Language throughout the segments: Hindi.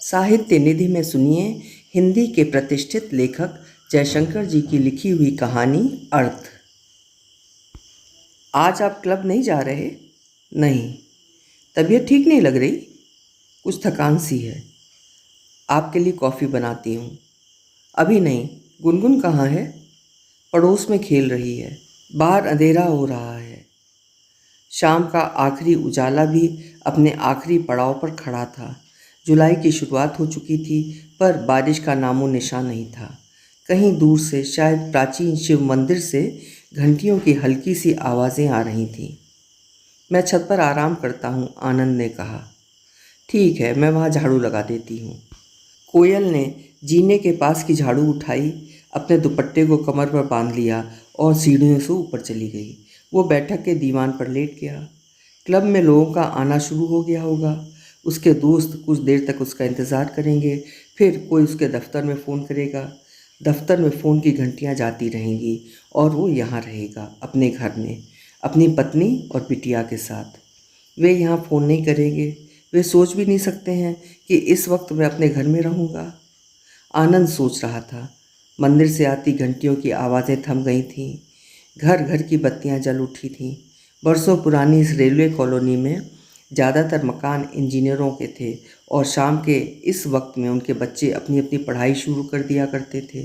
साहित्य निधि में सुनिए हिंदी के प्रतिष्ठित लेखक जयशंकर जी की लिखी हुई कहानी अर्थ। आज आप क्लब नहीं जा रहे? नहीं, तबीयत ठीक नहीं लग रही? कुछ थकान सी है। आपके लिए कॉफ़ी बनाती हूँ। अभी नहीं। गुनगुन कहाँ है? पड़ोस में खेल रही है। बाहर अंधेरा हो रहा है। शाम का आखिरी उजाला भी अपने आखिरी पड़ाव पर खड़ा था। जुलाई की शुरुआत हो चुकी थी, पर बारिश का नामो निशान नहीं था। कहीं दूर से, शायद प्राचीन शिव मंदिर से, घंटियों की हल्की सी आवाज़ें आ रही थीं। मैं छत पर आराम करता हूँ, आनंद ने कहा। ठीक है, मैं वहाँ झाड़ू लगा देती हूँ। कोयल ने जीने के पास की झाड़ू उठाई, अपने दुपट्टे को कमर पर बांध लिया और सीढ़ियों से ऊपर चली गई। वो बैठक के दीवान पर लेट गया। क्लब में लोगों का आना शुरू हो गया होगा। उसके दोस्त कुछ देर तक उसका इंतज़ार करेंगे, फिर कोई उसके दफ्तर में फ़ोन करेगा। दफ्तर में फ़ोन की घंटियां जाती रहेंगी और वो यहाँ रहेगा, अपने घर में, अपनी पत्नी और बिटिया के साथ। वे यहाँ फ़ोन नहीं करेंगे। वे सोच भी नहीं सकते हैं कि इस वक्त मैं अपने घर में रहूँगा। आनंद सोच रहा था। मंदिर से आती घंटियों की आवाज़ें थम गई थीं। घर घर की बत्तियां जल उठी थीं। बरसों पुरानी इस रेलवे कॉलोनी में ज़्यादातर मकान इंजीनियरों के थे और शाम के इस वक्त में उनके बच्चे अपनी अपनी पढ़ाई शुरू कर दिया करते थे,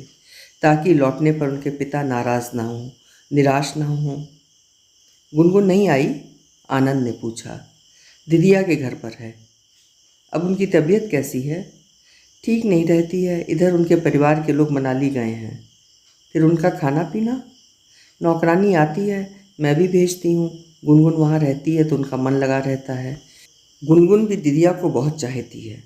ताकि लौटने पर उनके पिता नाराज़ ना हों, निराश ना हों। गुनगुन नहीं आई? आनंद ने पूछा। दीदिया के घर पर है। अब उनकी तबीयत कैसी है? ठीक नहीं रहती है। इधर उनके परिवार के लोग मनाली गए हैं। फिर उनका खाना पीना? नौकरानी आती है, मैं भी भेजती हूँ। गुनगुन वहाँ रहती है तो उनका मन लगा रहता है। गुनगुन भी दीदिया को बहुत चाहती है।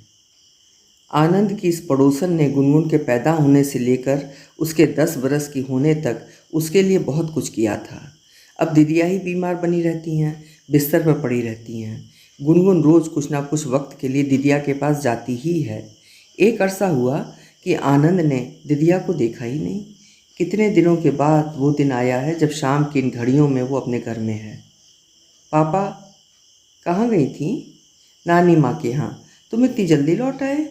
आनंद की इस पड़ोसन ने गुनगुन के पैदा होने से लेकर उसके 10 बरस की होने तक उसके लिए बहुत कुछ किया था। अब दीदिया ही बीमार बनी रहती हैं, बिस्तर पर पड़ी रहती हैं। गुनगुन रोज़ कुछ ना कुछ वक्त के लिए दीदिया के पास जाती ही है। एक अरसा हुआ कि आनंद ने दीदिया को देखा ही नहीं। कितने दिनों के बाद वो दिन आया है जब शाम की इन घड़ियों में वो अपने घर में है। पापा कहाँ गई थी? नानी माँ के यहाँ। तुम इतनी जल्दी लौट आए?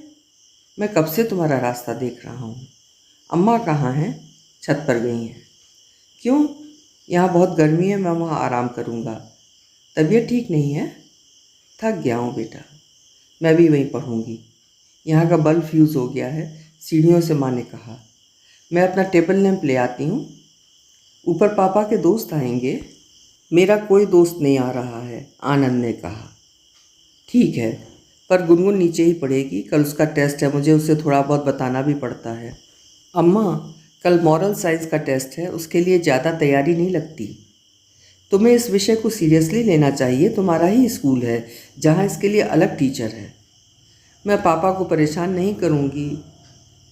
मैं कब से तुम्हारा रास्ता देख रहा हूँ। अम्मा कहाँ हैं? छत पर गई हैं। क्यों? यहाँ बहुत गर्मी है, मैं वहाँ आराम करूँगा। तबीयत ठीक नहीं है? थक गया हूँ बेटा। मैं भी वहीं पढ़ूँगी। यहाँ का बल्ब फ्यूज़ हो गया है, सीढ़ियों से माँ ने कहा। मैं अपना टेबल लैंप ले आती हूँ। ऊपर पापा के दोस्त आएंगे। मेरा कोई दोस्त नहीं आ रहा है, आनंद ने कहा। ठीक है, पर गुनगुन नीचे ही पढ़ेगी। कल उसका टेस्ट है, मुझे उसे थोड़ा बहुत बताना भी पड़ता है। अम्मा, कल मॉरल साइंस का टेस्ट है, उसके लिए ज़्यादा तैयारी नहीं लगती। तुम्हें इस विषय को सीरियसली लेना चाहिए। तुम्हारा ही स्कूल है जहाँ इसके लिए अलग टीचर है। मैं पापा को परेशान नहीं करूँगी।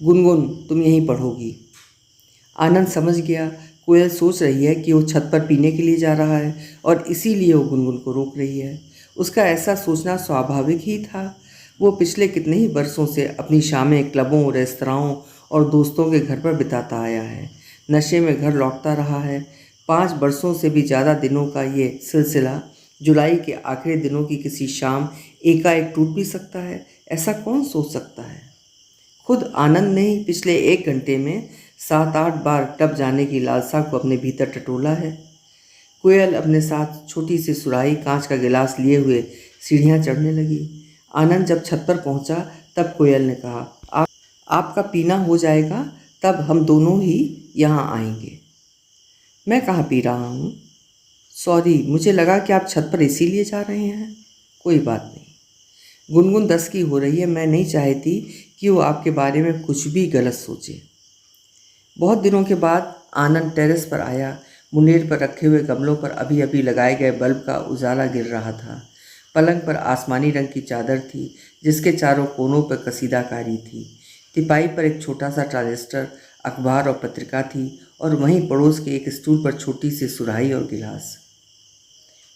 गुनगुन, तुम यहीं पढ़ोगी। आनंद समझ गया कोयल सोच रही है कि वो छत पर पीने के लिए जा रहा है और इसीलिए वो गुनगुन को रोक रही है। उसका ऐसा सोचना स्वाभाविक ही था। वो पिछले कितने ही बरसों से अपनी शामें क्लबों, रेस्तराओं और दोस्तों के घर पर बिताता आया है। नशे में घर लौटता रहा है। 5 बरसों से भी ज़्यादा दिनों का ये सिलसिला जुलाई के आखिरी दिनों की किसी शाम एकाएक टूट भी सकता है, ऐसा कौन सोच सकता है। खुद आनंद ने ही पिछले 1 घंटे में 7-8 बार टब जाने की लालसा को अपने भीतर टटोला है। कोयल अपने साथ छोटी सी सुराही कांच का गिलास लिए हुए सीढ़ियां चढ़ने लगी। आनंद जब छत पर पहुंचा तब कोयल ने कहा, आपका पीना हो जाएगा, तब हम दोनों ही यहाँ आएंगे। मैं कहाँ पी रहा हूँ? सॉरी, मुझे लगा कि आप छत पर इसीलिए जा रहे हैं। कोई बात नहीं। गुनगुन 10 की हो रही है। मैं नहीं चाहती कि वो आपके बारे में कुछ भी गलत सोचे। बहुत दिनों के बाद आनंद टेरेस पर आया। मुंडेर पर रखे हुए गमलों पर अभी अभी लगाए गए बल्ब का उजाला गिर रहा था। पलंग पर आसमानी रंग की चादर थी जिसके चारों कोनों पर कसीदाकारी थी। तिपाई पर एक छोटा सा ट्रांजिस्टर, अखबार और पत्रिका थी और वहीं पड़ोस के एक स्टूल पर छोटी सी सुराही और गिलास।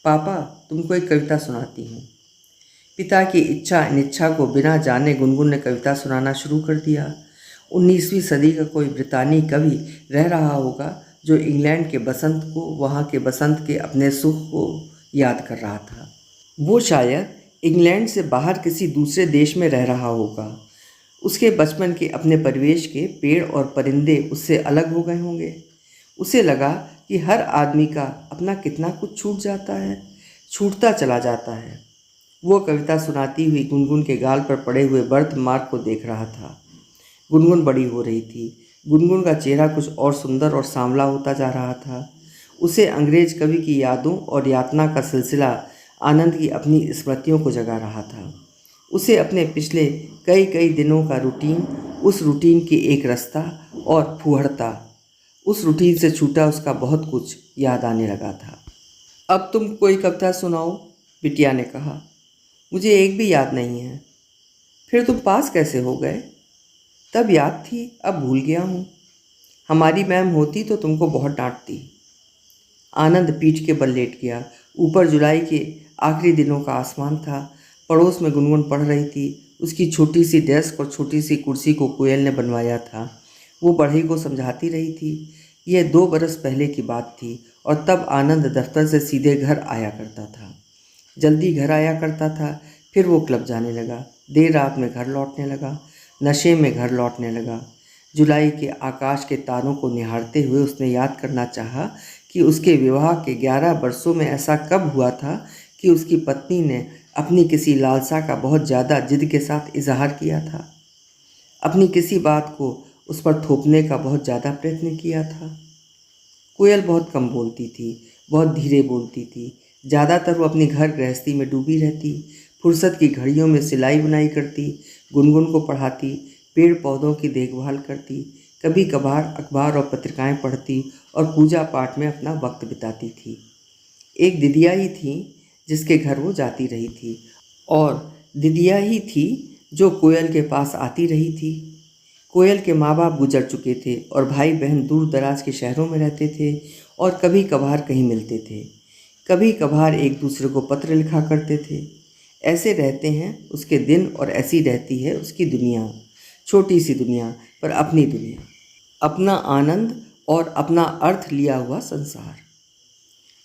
पापा, तुमको एक कविता सुनाती हूँ। पिता की इच्छा अनिच्छा को बिना जाने गुनगुन ने कविता सुनाना शुरू कर दिया। 19वीं सदी का कोई ब्रितानी कवि रह रहा होगा जो इंग्लैंड के बसंत को, वहाँ के बसंत के अपने सुख को याद कर रहा था। वो शायद इंग्लैंड से बाहर किसी दूसरे देश में रह रहा होगा। उसके बचपन के अपने परिवेश के पेड़ और परिंदे उससे अलग हो गए होंगे। उसे लगा कि हर आदमी का अपना कितना कुछ छूट जाता है, छूटता चला जाता है। वो कविता सुनाती हुई गुनगुन के गाल पर पड़े हुए बर्थ मार्क को देख रहा था। गुनगुन बड़ी हो रही थी। गुनगुन का चेहरा कुछ और सुंदर और सांवला होता जा रहा था। उसे अंग्रेज कवि की यादों और यातना का सिलसिला आनंद की अपनी स्मृतियों को जगा रहा था। उसे अपने पिछले कई कई दिनों का रूटीन, उस रूटीन की एक रास्ता और फूहड़ता, उस रूटीन से छूटा उसका बहुत कुछ याद आने लगा था। अब तुम कोई कविता सुनाओ, बिटिया ने कहा। मुझे एक भी याद नहीं है। फिर तुम पास कैसे हो गए? तब याद थी, अब भूल गया हूँ। हमारी मैम होती तो तुमको बहुत डांटती। आनंद पीठ के बल लेट गया। ऊपर जुलाई के आखिरी दिनों का आसमान था। पड़ोस में गुनगुन पढ़ रही थी। उसकी छोटी सी डेस्क और छोटी सी कुर्सी को कोयल ने बनवाया था। वो बढ़ई को समझाती रही थी। यह 2 बरस पहले की बात थी और तब आनंद दफ्तर से सीधे घर आया करता था। जल्दी घर आया करता था। फिर वो क्लब जाने लगा। देर रात में घर लौटने लगा। नशे में घर लौटने लगा। जुलाई के आकाश के तारों को निहारते हुए उसने याद करना चाहा कि उसके विवाह के 11 वर्षों में ऐसा कब हुआ था कि उसकी पत्नी ने अपनी किसी लालसा का बहुत ज़्यादा जिद के साथ इजहार किया था, अपनी किसी बात को उस पर थोपने का बहुत ज़्यादा प्रयत्न किया था। कोयल बहुत कम बोलती थी, बहुत धीरे बोलती थी। ज़्यादातर वो अपनी घर गृहस्थी में डूबी रहती। फुर्सत की घड़ियों में सिलाई बुनाई करती, गुनगुन को पढ़ाती, पेड़ पौधों की देखभाल करती, कभी कभार अखबार और पत्रिकाएं पढ़ती और पूजा पाठ में अपना वक्त बिताती थी। एक दिदिया ही थी जिसके घर वो जाती रही थी, और दिदिया ही थी जो कोयल के पास आती रही थी। कोयल के माँ बाप गुजर चुके थे और भाई बहन दूर दराज के शहरों में रहते थे और कभी कभार कहीं मिलते थे। कभी कभार एक दूसरे को पत्र लिखा करते थे। ऐसे रहते हैं उसके दिन और ऐसी रहती है उसकी दुनिया, छोटी सी दुनिया पर अपनी दुनिया, अपना आनंद और अपना अर्थ लिया हुआ संसार।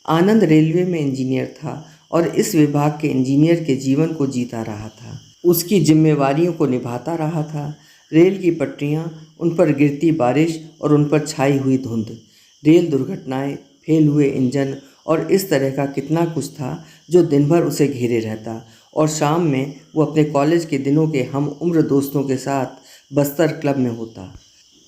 आनंद रेलवे में इंजीनियर था और इस विभाग के इंजीनियर के जीवन को जीता रहा था। उसकी जिम्मेवारियों को निभाता रहा था। रेल की पटरियां, उन पर गिरती बारिश और उन पर छाई हुई धुंध, रेल दुर्घटनाएं, फेल हुए इंजन और इस तरह का कितना कुछ था जो दिन भर उसे घेरे रहता। और शाम में वो अपने कॉलेज के दिनों के हम उम्र दोस्तों के साथ बस्तर क्लब में होता।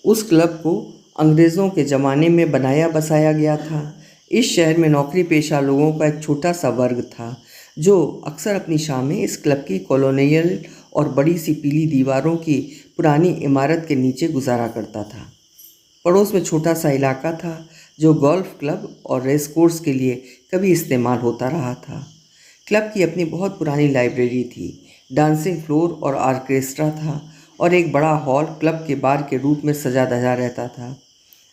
उस क्लब को अंग्रेज़ों के ज़माने में बनाया बसाया गया था। इस शहर में नौकरी पेशा लोगों का एक छोटा सा वर्ग था जो अक्सर अपनी शामें इस क्लब की कॉलोनियल और बड़ी सी पीली दीवारों की पुरानी इमारत के नीचे गुजारा करता था। पड़ोस में छोटा सा इलाका था जो गोल्फ क्लब और रेस कोर्स के लिए कभी इस्तेमाल होता रहा था। क्लब की अपनी बहुत पुरानी लाइब्रेरी थी, डांसिंग फ्लोर और ऑर्केस्ट्रा था और एक बड़ा हॉल क्लब के बार के रूप में सजा धजा रहता था।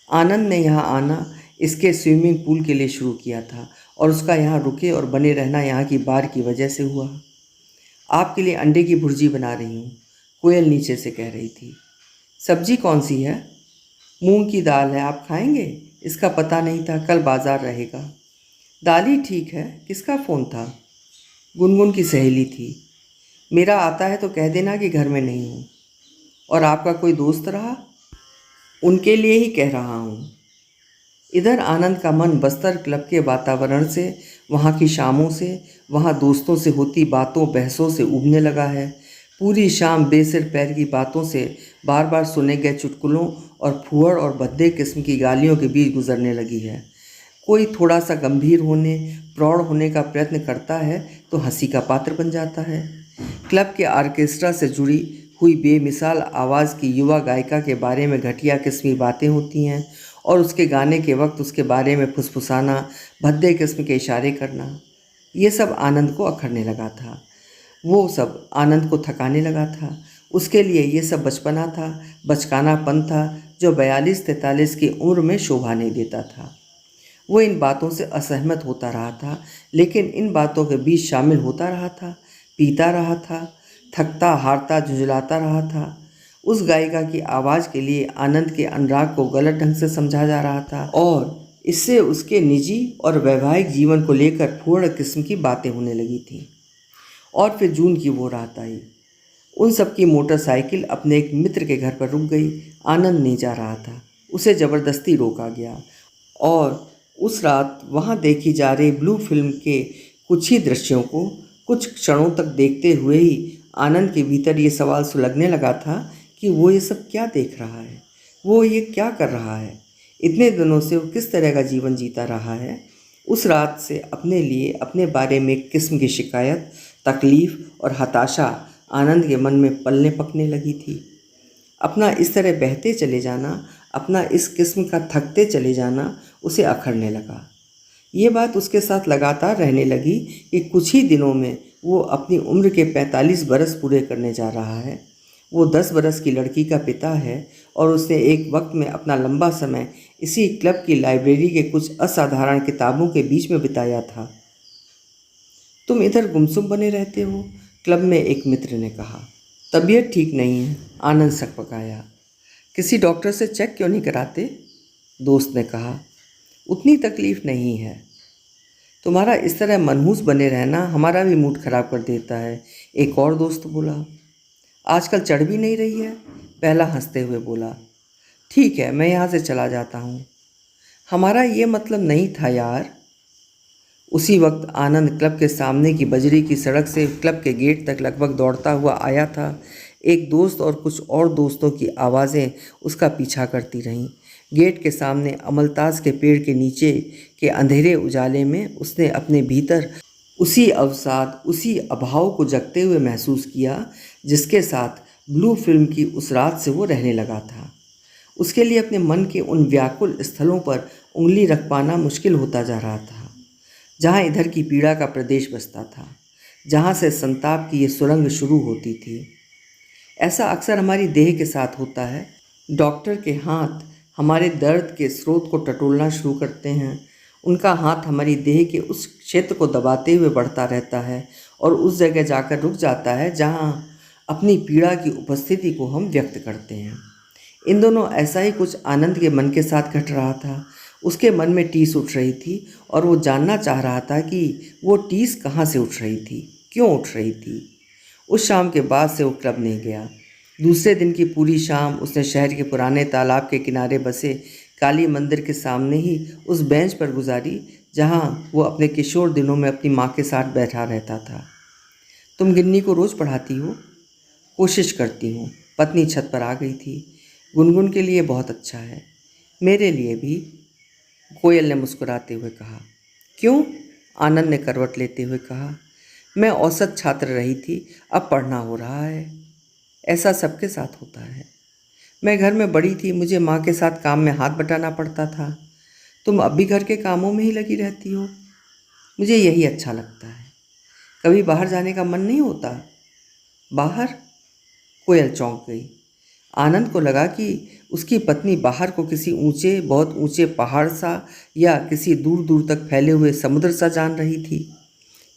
आनंद ने यहाँ आना इसके स्विमिंग पूल के लिए शुरू किया था और उसका यहाँ रुके और बने रहना यहाँ की बार की वजह से हुआ। आपके लिए अंडे की भुर्जी बना रही हूँ, कोयल नीचे से कह रही थी। सब्जी कौन सी है? मूंग की दाल है, आप खाएंगे? इसका पता नहीं था, कल बाजार रहेगा। दाल ही ठीक है। किसका फ़ोन था? गुनगुन की सहेली थी। मेरा आता है तो कह देना कि घर में नहीं हूँ। और आपका कोई दोस्त रहा? उनके लिए ही कह रहा हूँ। इधर आनंद का मन बस्तर क्लब के वातावरण से, वहाँ की शामों से, वहाँ दोस्तों से होती बातों बहसों से उबने लगा है। पूरी शाम बेसिर पैर की बातों से, बार बार सुने गए चुटकुलों और फूहड़ और भद्दे किस्म की गालियों के बीच गुजरने लगी है। कोई थोड़ा सा गंभीर होने, प्रौढ़ होने का प्रयत्न करता है तो हंसी का पात्र बन जाता है। क्लब के ऑर्केस्ट्रा से जुड़ी हुई बेमिसाल आवाज़ की युवा गायिका के बारे में घटिया किस्मी बातें होती हैं और उसके गाने के वक्त उसके बारे में फुसफुसाना, भद्दे किस्म के इशारे करना, ये सब आनंद को अखरने लगा था। वो सब आनंद को थकाने लगा था। उसके लिए ये सब बचपना था, बचकानापन था जो 42-43 की उम्र में शोभा नहीं देता था। वो इन बातों से असहमत होता रहा था, लेकिन इन बातों के बीच शामिल होता रहा था, पीता रहा था, थकता हारता झुंझलाता रहा था। उस गायिका की आवाज़ के लिए आनंद के अनुराग को गलत ढंग से समझा जा रहा था और इससे उसके निजी और वैवाहिक जीवन को लेकर फूहड़ किस्म की बातें होने लगी थीं। और फिर जून की वो रात आई। उन सबकी मोटरसाइकिल अपने एक मित्र के घर पर रुक गई। आनंद नहीं जा रहा था, उसे ज़बरदस्ती रोका गया और उस रात वहाँ देखी जा रही ब्लू फिल्म के कुछ ही दृश्यों को कुछ क्षणों तक देखते हुए ही आनंद के भीतर ये सवाल सुलगने लगा था कि वो ये सब क्या देख रहा है, वो ये क्या कर रहा है, इतने दिनों से वो किस तरह का जीवन जीता रहा है। उस रात से अपने लिए अपने बारे में एक किस्म की शिकायत, तकलीफ़ और हताशा आनंद के मन में पलने पकने लगी थी। अपना इस तरह बहते चले जाना, अपना इस किस्म का थकते चले जाना उसे अखरने लगा। ये बात उसके साथ लगातार रहने लगी कि कुछ ही दिनों में वो अपनी उम्र के 45 बरस पूरे करने जा रहा है। वो 10 बरस की लड़की का पिता है और उसने एक वक्त में अपना लंबा समय इसी क्लब की लाइब्रेरी के कुछ असाधारण किताबों के बीच में बिताया था। तुम इधर गुमसुम बने रहते हो, क्लब में एक मित्र ने कहा। तबीयत ठीक नहीं है, आनंद सकपकाया। किसी डॉक्टर से चेक क्यों नहीं कराते? दोस्त ने कहा। उतनी तकलीफ़ नहीं है। तुम्हारा इस तरह मनहूस बने रहना हमारा भी मूड खराब कर देता है, एक और दोस्त बोला। आजकल चढ़ भी नहीं रही है, पहला हंसते हुए बोला। ठीक है, मैं यहाँ से चला जाता हूँ। हमारा ये मतलब नहीं था यार। उसी वक्त आनंद क्लब के सामने की बजरी की सड़क से क्लब के गेट तक लगभग दौड़ता हुआ आया था। एक दोस्त और कुछ और दोस्तों की आवाज़ें उसका पीछा करती रहीं। गेट के सामने अमलतास के पेड़ के नीचे के अंधेरे उजाले में उसने अपने भीतर उसी अवसाद, उसी अभाव को जगते हुए महसूस किया जिसके साथ ब्लू फिल्म की उस रात से वो रहने लगा था। उसके लिए अपने मन के उन व्याकुल स्थलों पर उंगली रख पाना मुश्किल होता जा रहा था, जहाँ इधर की पीड़ा का प्रदेश बसता था, जहाँ से संताप की ये सुरंग शुरू होती थी। ऐसा अक्सर हमारी देह के साथ होता है। डॉक्टर के हाथ हमारे दर्द के स्रोत को टटोलना शुरू करते हैं। उनका हाथ हमारी देह के उस क्षेत्र को दबाते हुए बढ़ता रहता है और उस जगह जाकर रुक जाता है जहाँ अपनी पीड़ा की उपस्थिति को हम व्यक्त करते हैं। इन दोनों ऐसा ही कुछ आनंद के मन के साथ घट रहा था। उसके मन में टीस उठ रही थी और वो जानना चाह रहा था कि वो टीस कहाँ से उठ रही थी, क्यों उठ रही थी। उस शाम के बाद से वो क्लब नहीं गया। दूसरे दिन की पूरी शाम उसने शहर के पुराने तालाब के किनारे बसे काली मंदिर के सामने ही उस बेंच पर गुजारी जहाँ वो अपने किशोर दिनों में अपनी माँ के साथ बैठा रहता था। तुम गिन्नी को रोज़ पढ़ाती हो? कोशिश करती हूँ। पत्नी छत पर आ गई थी। गुनगुन के लिए बहुत अच्छा है, मेरे लिए भी, कोयल ने मुस्कुराते हुए कहा। क्यों? आनंद ने करवट लेते हुए कहा। मैं औसत छात्र रही थी, अब पढ़ना हो रहा है। ऐसा सबके साथ होता है। मैं घर में बड़ी थी, मुझे माँ के साथ काम में हाथ बटाना पड़ता था। तुम अब भी घर के कामों में ही लगी रहती हो। मुझे यही अच्छा लगता है। कभी बाहर जाने का मन नहीं होता? बाहर? कोयल चौंक गई। आनंद को लगा कि उसकी पत्नी बाहर को किसी ऊंचे, बहुत ऊंचे पहाड़ सा या किसी दूर दूर तक फैले हुए समुद्र सा जान रही थी।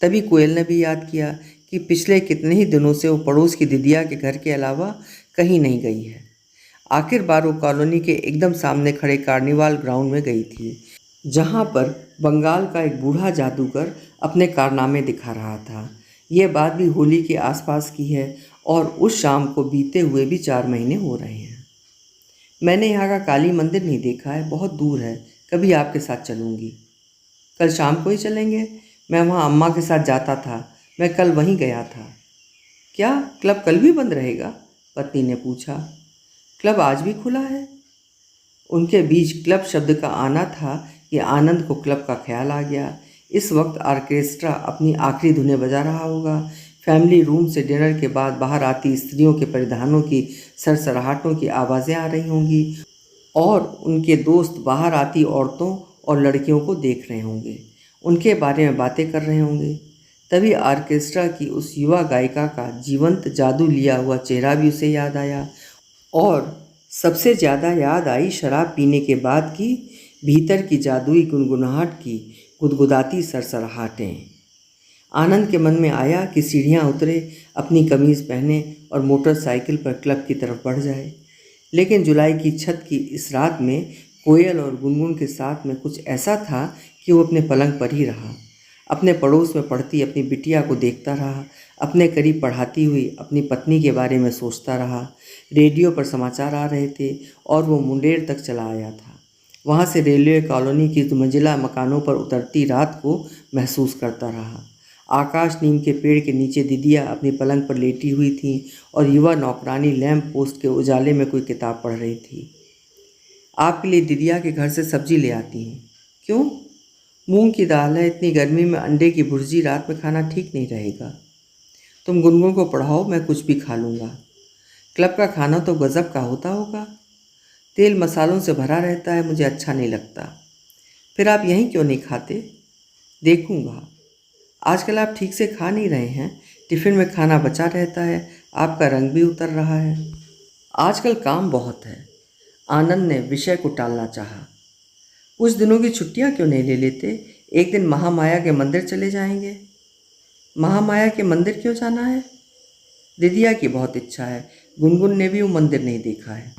तभी कोयल ने भी याद किया कि पिछले कितने ही दिनों से वो पड़ोस की दीदिया के घर के अलावा कहीं नहीं गई है। आखिर बार वो कॉलोनी के एकदम सामने खड़े कार्निवाल ग्राउंड में गई थी, जहाँ पर बंगाल का एक बूढ़ा जादूगर अपने कारनामे दिखा रहा था। ये बात भी होली के आसपास की है और उस शाम को बीते हुए भी 4 महीने हो रहे हैं। मैंने यहाँ का काली मंदिर नहीं देखा है, बहुत दूर है, कभी आपके साथ चलूँगी। कल शाम को ही चलेंगे? मैं वहाँ अम्मा के साथ जाता था, मैं कल वहीं गया था। क्या क्लब कल भी बंद रहेगा? पत्नी ने पूछा। क्लब आज भी खुला है। उनके बीच क्लब शब्द का आना था कि आनंद को क्लब का ख्याल आ गया। इस वक्त ऑर्केस्ट्रा अपनी आखिरी धुनें बजा रहा होगा। फैमिली रूम से डिनर के बाद बाहर आती स्त्रियों के परिधानों की सरसराहटों की आवाज़ें आ रही होंगी और उनके दोस्त बाहर आती औरतों और लड़कियों को देख रहे होंगे, उनके बारे में बातें कर रहे होंगे। तभी ऑर्केस्ट्रा की उस युवा गायिका का जीवंत जादू लिया हुआ चेहरा भी उसे याद आया और सबसे ज़्यादा याद आई शराब पीने के बाद की भीतर की जादुई गुनगुनाहट की गुदगुदाती सरसराहटें। आनंद के मन में आया कि सीढ़ियाँ उतरे, अपनी कमीज़ पहने और मोटरसाइकिल पर क्लब की तरफ बढ़ जाए। लेकिन जुलाई की छत की इस रात में कोयल और गुनगुन के साथ में कुछ ऐसा था कि वो अपने पलंग पर ही रहा। अपने पड़ोस में पढ़ती अपनी बिटिया को देखता रहा, अपने करीब पढ़ाती हुई अपनी पत्नी के बारे में सोचता रहा। रेडियो पर समाचार आ रहे थे और वो मुंडेर तक चला आया था। वहाँ से रेलवे कॉलोनी की दुमंजिला मकानों पर उतरती रात को महसूस करता रहा। आकाश नीम के पेड़ के नीचे दीदिया अपनी पलंग पर लेटी हुई थी और युवा नौकरानी लैंप पोस्ट के उजाले में कोई किताब पढ़ रही थी। आपके लिए दीदिया के घर से सब्जी ले आती हूँ। क्यों? मूंग की दाल है, इतनी गर्मी में अंडे की भुर्जी रात में खाना ठीक नहीं रहेगा। तुम गुनगुन को पढ़ाओ, मैं कुछ भी खा लूँगा। क्लब का खाना तो गज़ब का होता होगा, तेल मसालों से भरा रहता है, मुझे अच्छा नहीं लगता। फिर आप यहीं क्यों नहीं खाते? देखूँगा। आजकल आप ठीक से खा नहीं रहे हैं, टिफ़िन में खाना बचा रहता है, आपका रंग भी उतर रहा है। आजकल काम बहुत है। आनंद ने विषय को टालना चाहा। कुछ दिनों की छुट्टियां क्यों नहीं ले लेते? एक दिन महामाया के मंदिर चले जाएंगे। महामाया के मंदिर क्यों जाना है? दीदिया की बहुत इच्छा है। गुनगुन ने भी वो मंदिर नहीं देखा है।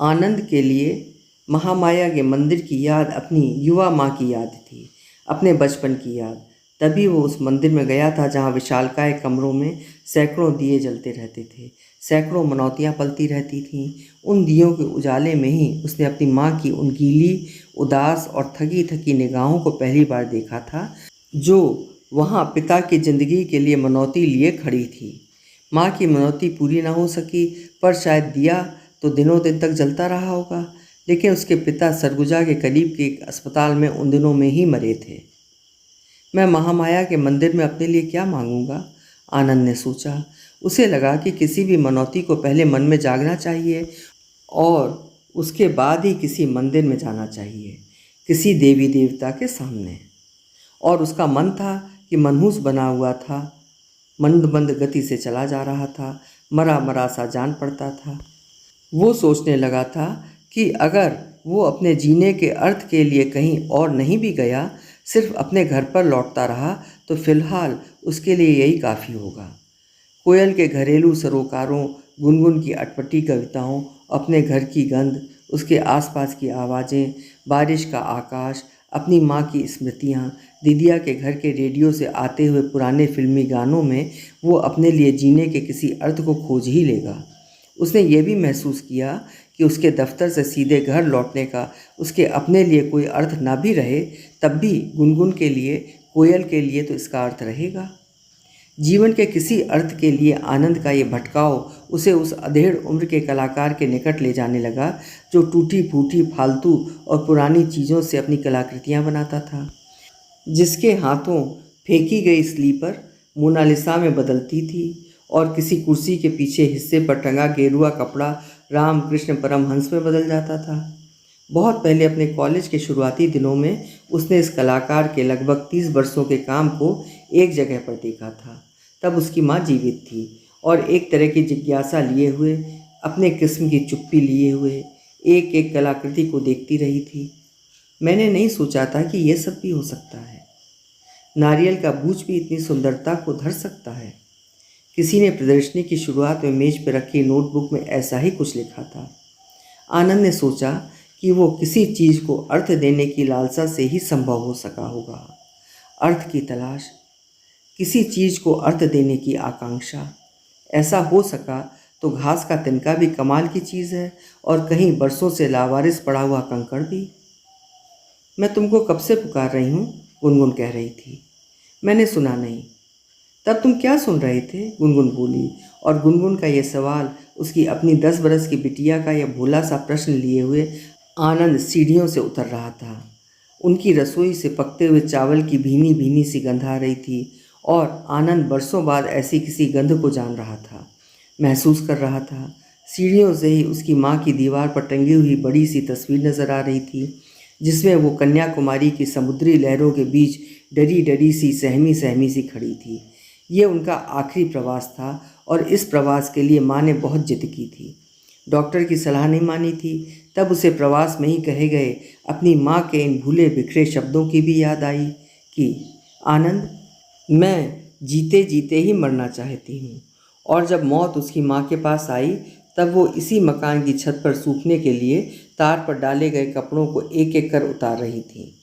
आनंद के लिए महामाया के मंदिर की याद अपनी युवा माँ की याद थी, अपने बचपन की याद। तभी वो उस मंदिर में गया था जहाँ विशालकाय कमरों में सैकड़ों दिए जलते रहते थे, सैकड़ों मनौतियाँ पलती रहती थीं। उन दियों के उजाले में ही उसने अपनी माँ की उन गीली, उदास और थकी थकी निगाहों को पहली बार देखा था, जो वहाँ पिता की जिंदगी के लिए मनौती लिए खड़ी थी। माँ की मनौती पूरी ना हो सकी, पर शायद दिया तो दिनों दिन तक जलता रहा होगा। लेकिन उसके पिता सरगुजा के करीब के एक अस्पताल में उन दिनों में ही मरे थे। मैं महामाया के मंदिर में अपने लिए क्या मांगूंगा? आनंद ने सोचा। उसे लगा कि किसी भी मनौती को पहले मन में जागना चाहिए और उसके बाद ही किसी मंदिर में जाना चाहिए, किसी देवी देवता के सामने। और उसका मन था कि मनहूस बना हुआ था, मंद मंद गति से चला जा रहा था, मरा मरा सा जान पड़ता था। वो सोचने लगा था कि अगर वो अपने जीने के अर्थ के लिए कहीं और नहीं भी गया, सिर्फ अपने घर पर लौटता रहा, तो फिलहाल उसके लिए यही काफ़ी होगा। कोयल के घरेलू सरोकारों, गुनगुन की अटपटी कविताओं, अपने घर की गंध, उसके आसपास की आवाज़ें, बारिश का आकाश, अपनी माँ की स्मृतियाँ, दीदिया के घर के रेडियो से आते हुए पुराने फिल्मी गानों में वो अपने लिए जीने के किसी अर्थ को खोज ही लेगा। उसने ये भी महसूस किया कि उसके दफ्तर से सीधे घर लौटने का उसके अपने लिए कोई अर्थ ना भी रहे, तब भी गुनगुन के लिए, कोयल के लिए तो इसका अर्थ रहेगा। जीवन के किसी अर्थ के लिए आनंद का ये भटकाव उसे उस अधेड़ उम्र के कलाकार के निकट ले जाने लगा, जो टूटी फूटी, फालतू और पुरानी चीज़ों से अपनी कलाकृतियाँ बनाता था, जिसके हाथों फेंकी गई स्लीपर मोनालिसा में बदलती थी और किसी कुर्सी के पीछे हिस्से पर टंगा गेरुआ कपड़ा रामकृष्ण परमहंस में बदल जाता था। बहुत पहले अपने कॉलेज के शुरुआती दिनों में उसने इस कलाकार के लगभग 30 वर्षों के काम को एक जगह पर देखा था। तब उसकी माँ जीवित थी और एक तरह की जिज्ञासा लिए हुए, अपने किस्म की चुप्पी लिए हुए एक एक कलाकृति को देखती रही थी। मैंने नहीं सोचा था कि यह सब भी हो सकता है। नारियल का बूझ भी इतनी सुंदरता को धर सकता है। किसी ने प्रदर्शनी की शुरुआत में मेज पर रखी नोटबुक में ऐसा ही कुछ लिखा था। आनंद ने सोचा कि वो किसी चीज़ को अर्थ देने की लालसा से ही संभव हो सका होगा। अर्थ की तलाश, किसी चीज़ को अर्थ देने की आकांक्षा। ऐसा हो सका तो घास का तिनका भी कमाल की चीज़ है, और कहीं बरसों से लावारिस पड़ा हुआ कंकड़ भी। मैं तुमको कब से पुकार रही हूँ, गुनगुन कह रही थी। मैंने सुना नहीं। तब तुम क्या सुन रहे थे, गुनगुन बोली। और गुनगुन का यह सवाल, उसकी अपनी 10 बरस की बिटिया का यह भोला सा प्रश्न लिए हुए आनंद सीढ़ियों से उतर रहा था। उनकी रसोई से पकते हुए चावल की भीनी भीनी सी गंध आ रही थी, और आनंद बरसों बाद ऐसी किसी गंध को जान रहा था, महसूस कर रहा था। सीढ़ियों से ही उसकी माँ की दीवार पर टंगी हुई बड़ी सी तस्वीर नजर आ रही थी, जिसमें वो कन्याकुमारी की समुद्री लहरों के बीच डरी डरी सी, सहमी सहमी सी खड़ी थी। ये उनका आखिरी प्रवास था, और इस प्रवास के लिए माँ ने बहुत जिद की थी। डॉक्टर की सलाह नहीं मानी थी। तब उसे प्रवास में ही कहे गए अपनी माँ के इन भूले बिखरे शब्दों की भी याद आई कि आनंद, मैं जीते जीते ही मरना चाहती हूँ। और जब मौत उसकी माँ के पास आई, तब वो इसी मकान की छत पर सूखने के लिए तार पर डाले गए कपड़ों को एक एक कर उतार रही थी।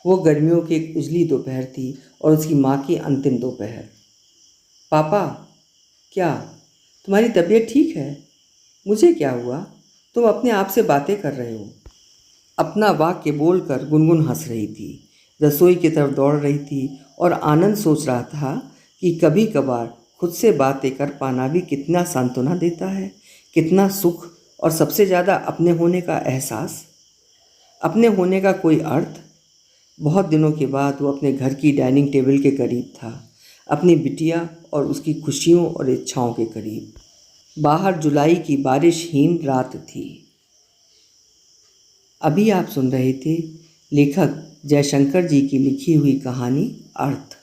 वो गर्मियों की एक उजली दोपहर थी और उसकी माँ की अंतिम दोपहर। पापा, क्या तुम्हारी तबीयत ठीक है? मुझे क्या हुआ? तुम अपने आप से बातें कर रहे हो। अपना वाक्य बोलकर गुनगुन हंस रही थी, रसोई की तरफ दौड़ रही थी और आनंद सोच रहा था कि कभी कभार खुद से बातें कर पाना भी कितना सांत्वना देता है, कितना सुख, और सबसे ज़्यादा अपने होने का एहसास, अपने होने का कोई अर्थ। बहुत दिनों के बाद वो अपने घर की डाइनिंग टेबल के करीब था, अपनी बिटिया और उसकी खुशियों और इच्छाओं के करीब। बाहर जुलाई की बारिशहीन रात थी। अभी आप सुन रहे थे लेखक जयशंकर जी की लिखी हुई कहानी अर्थ।